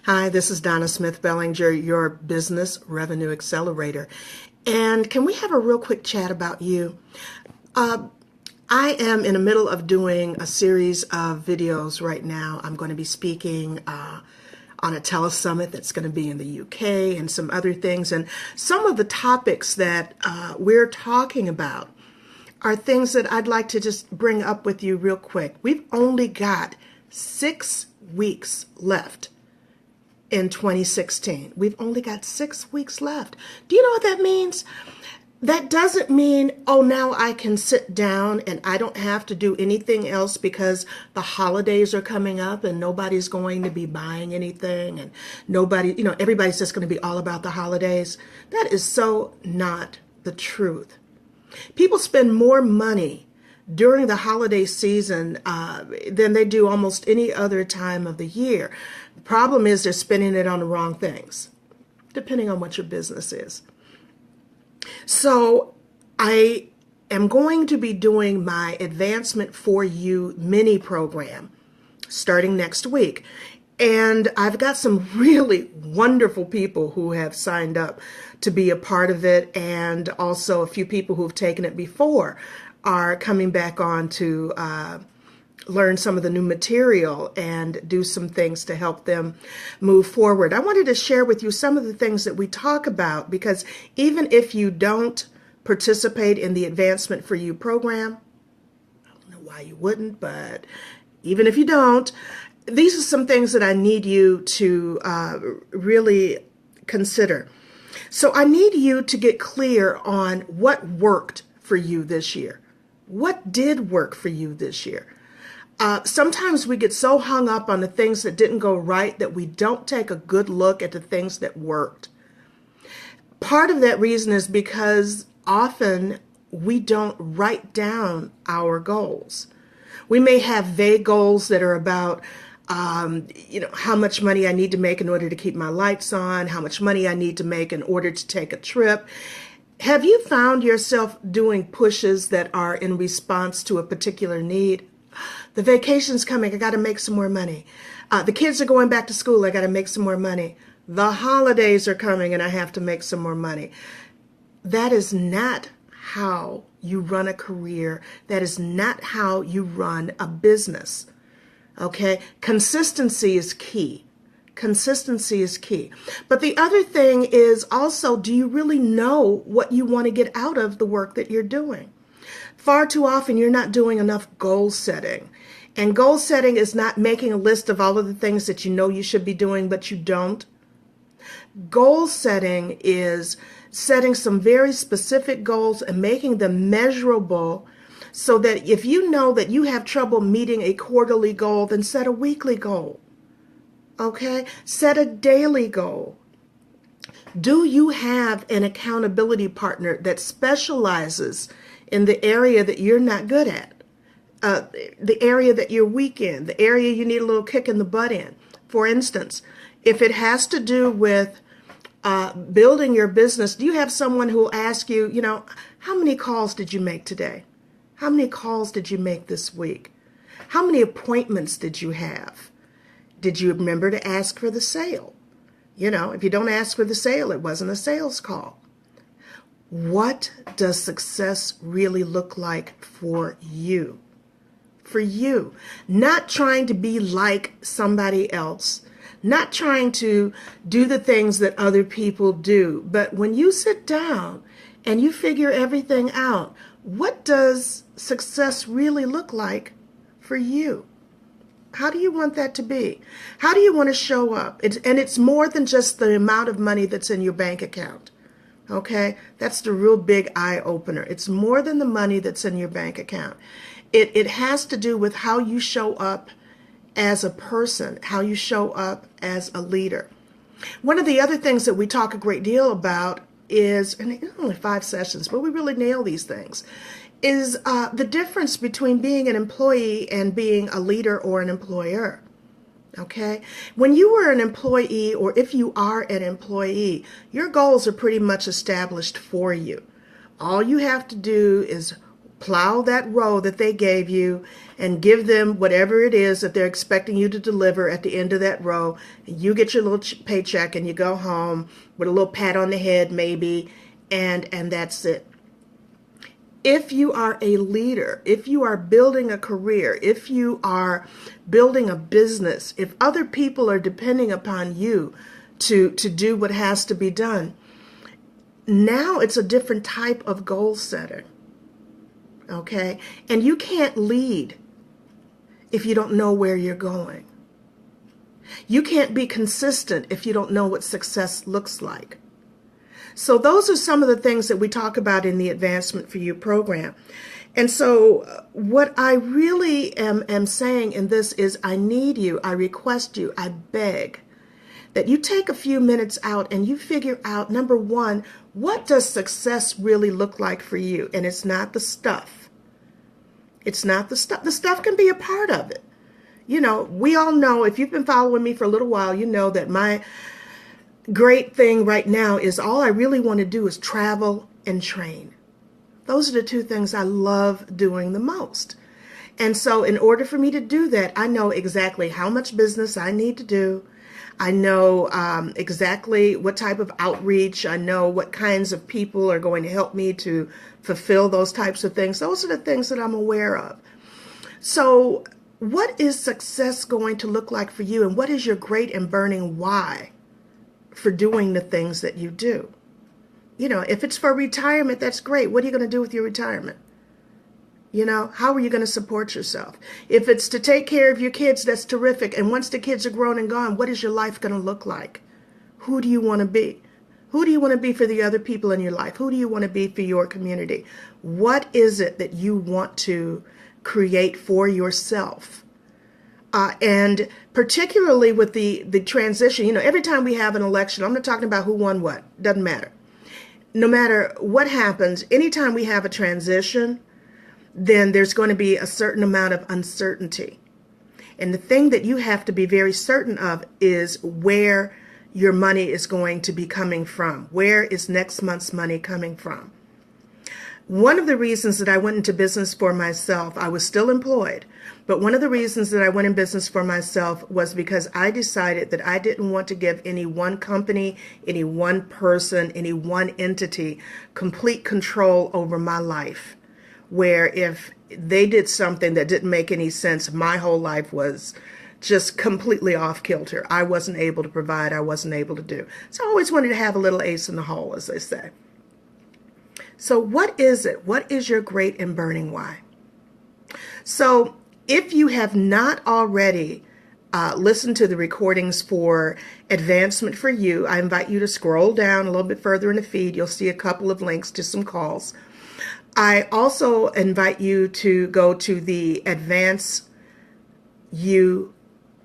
Hi, this is Donna Smith Bellinger, your Business Revenue Accelerator. And can we have a real quick chat about you? I am in the middle of doing a series of videos right now. I'm going to be speaking on a telesummit that's going to be in the UK and some other things. And some of the topics that we're talking about are things that I'd like to just bring up with you real quick. We've only got 6 weeks left in 2016. We've only got 6 weeks left. Do you know what that means? That doesn't mean, oh, now I can sit down and I don't have to do anything else because the holidays are coming up and nobody's going to be buying anything and everybody's just going to be all about the holidays. That is so not the truth. People spend more money during the holiday season than they do almost any other time of the year. The problem is they're spending it on the wrong things, depending on what your business is. So I am going to be doing my Advancement for You mini program starting next week. And I've got some really wonderful people who have signed up to be a part of it, and also a few people who've taken it before are coming back on to learn some of the new material and do some things to help them move forward. I wanted to share with you some of the things that we talk about, because even if you don't participate in the Advancement for You program, I don't know why you wouldn't, but even if you don't, these are some things that I need you to really consider. So I need you to get clear on what worked for you this year. What did work for you this year? Sometimes we get so hung up on the things that didn't go right that we don't take a good look at the things that worked. Part of that reason is because often we don't write down our goals. We may have vague goals that are about how much money I need to make in order to keep my lights on, how much money I need to make in order to take a trip. Have you found yourself doing pushes that are in response to a particular need? The vacation's coming, I got to make some more money. The kids are going back to school, I got to make some more money. The holidays are coming and I have to make some more money. That is not how you run a career. That is not how you run a business. Okay? Consistency is key. Consistency is key. But the other thing is also, do you really know what you want to get out of the work that you're doing? Far too often, you're not doing enough goal setting. And goal setting is not making a list of all of the things that you know you should be doing, but you don't. Goal setting is setting some very specific goals and making them measurable, so that if you know that you have trouble meeting a quarterly goal, then set a weekly goal. Okay? Set a daily goal. Do you have an accountability partner that specializes in the area that you're not good at? The area that you're weak in, the area you need a little kick in the butt in. For instance, if it has to do with building your business, do you have someone who will ask you, how many calls did you make today? How many calls did you make this week? How many appointments did you have? Did you remember to ask for the sale? If you don't ask for the sale, it wasn't a sales call. What does success really look like for you? For you. Not trying to be like somebody else. Not trying to do the things that other people do. But when you sit down and you figure everything out, what does success really look like for you? How do you want that to be? How do you want to show up? And it's more than just the amount of money that's in your bank account. Okay? That's the real big eye opener. It's more than the money that's in your bank account. It has to do with how you show up as a person, how you show up as a leader. One of the other things that we talk a great deal about is, and it's only 5 sessions, but we really nail these things, is the difference between being an employee and being a leader or an employer. Okay? When you were an employee, or if you are an employee, your goals are pretty much established for you. All you have to do is plow that row that they gave you and give them whatever it is that they're expecting you to deliver at the end of that row. You get your little paycheck and you go home with a little pat on the head maybe, and that's it. If you are a leader, if you are building a career, if you are building a business, if other people are depending upon you to do what has to be done, now it's a different type of goal setting. Okay? And you can't lead if you don't know where you're going. You can't be consistent if you don't know what success looks like. So those are some of the things that we talk about in the Advancement for You program. And so what I really am saying in this is I need you, I request you, I beg that you take a few minutes out and you figure out, number one, what does success really look like for you? And it's not the stuff. It's not the stuff. The stuff can be a part of it. You know, we all know, if you've been following me for a little while, you know that my great thing right now is all I really want to do is travel and train. Those are the two things I love doing the most. And so in order for me to do that, I know exactly how much business I need to do. I know exactly what type of outreach. I know what kinds of people are going to help me to fulfill those types of things. Those are the things that I'm aware of. So what is success going to look like for you? And what is your great and burning why for doing the things that you do? You know, if it's for retirement, that's great. What are you going to do with your retirement? You know, how are you going to support yourself? If it's to take care of your kids, that's terrific. And once the kids are grown and gone, what is your life going to look like? Who do you want to be? Who do you want to be for the other people in your life? Who do you want to be for your community? What is it that you want to create for yourself? And particularly with the transition, you know, every time we have an election, I'm not talking about who won what, doesn't matter. No matter what happens, anytime we have a transition, then there's going to be a certain amount of uncertainty. And the thing that you have to be very certain of is where your money is going to be coming from. Where is next month's money coming from? One of the reasons that I went into business for myself, I was still employed, but one of the reasons that I went in business for myself was because I decided that I didn't want to give any one company, any one person, any one entity complete control over my life, where if they did something that didn't make any sense, my whole life was just completely off kilter. I wasn't able to provide, I wasn't able to do. So I always wanted to have a little ace in the hole, as they say. So what is it? What is your great and burning why? So if you have not already listened to the recordings for Advancement for You, I invite you to scroll down a little bit further in the feed. You'll see a couple of links to some calls. I also invite you to go to the Advance You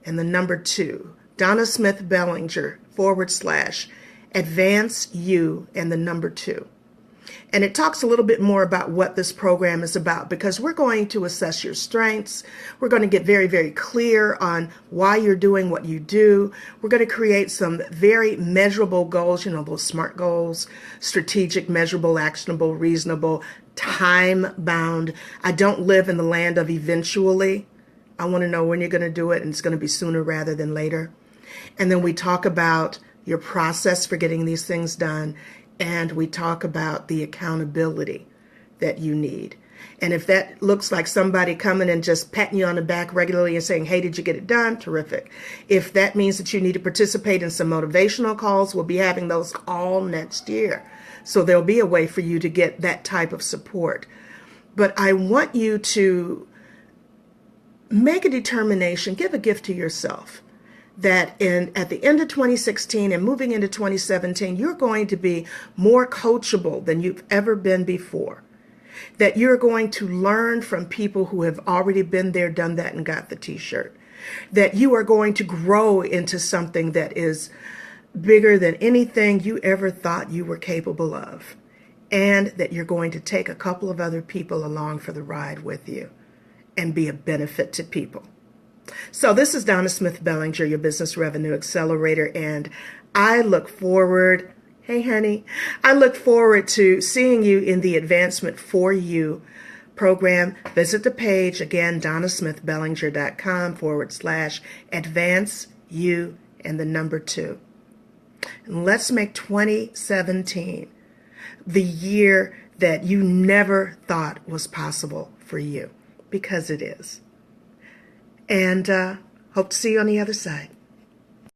and the number 2, Donna Smith Bellinger / Advance You and the number 2. And it talks a little bit more about what this program is about, because we're going to assess your strengths. We're going to get very, very clear on why you're doing what you do. We're going to create some very measurable goals, you know, those SMART goals: strategic, measurable, actionable, reasonable, time-bound. I don't live in the land of eventually. I want to know when you're going to do it, and it's going to be sooner rather than later. And then we talk about your process for getting these things done. And we talk about the accountability that you need. And if that looks like somebody coming and just patting you on the back regularly and saying, hey, did you get it done? Terrific. If that means that you need to participate in some motivational calls, we'll be having those all next year. So there'll be a way for you to get that type of support. But I want you to make a determination, give a gift to yourself, that at the end of 2016 and moving into 2017, you're going to be more coachable than you've ever been before. That you're going to learn from people who have already been there, done that, and got the t-shirt. That you are going to grow into something that is bigger than anything you ever thought you were capable of. And that you're going to take a couple of other people along for the ride with you and be a benefit to people. So this is Donna Smith Bellinger, your Business Revenue Accelerator, and I look forward, hey honey, I look forward to seeing you in the Advancement for You program, visit the page, again, donnasmithbellinger.com/advance you and the number 2. And let's make 2017 the year that you never thought was possible for you, because it is. And hope to see you on the other side.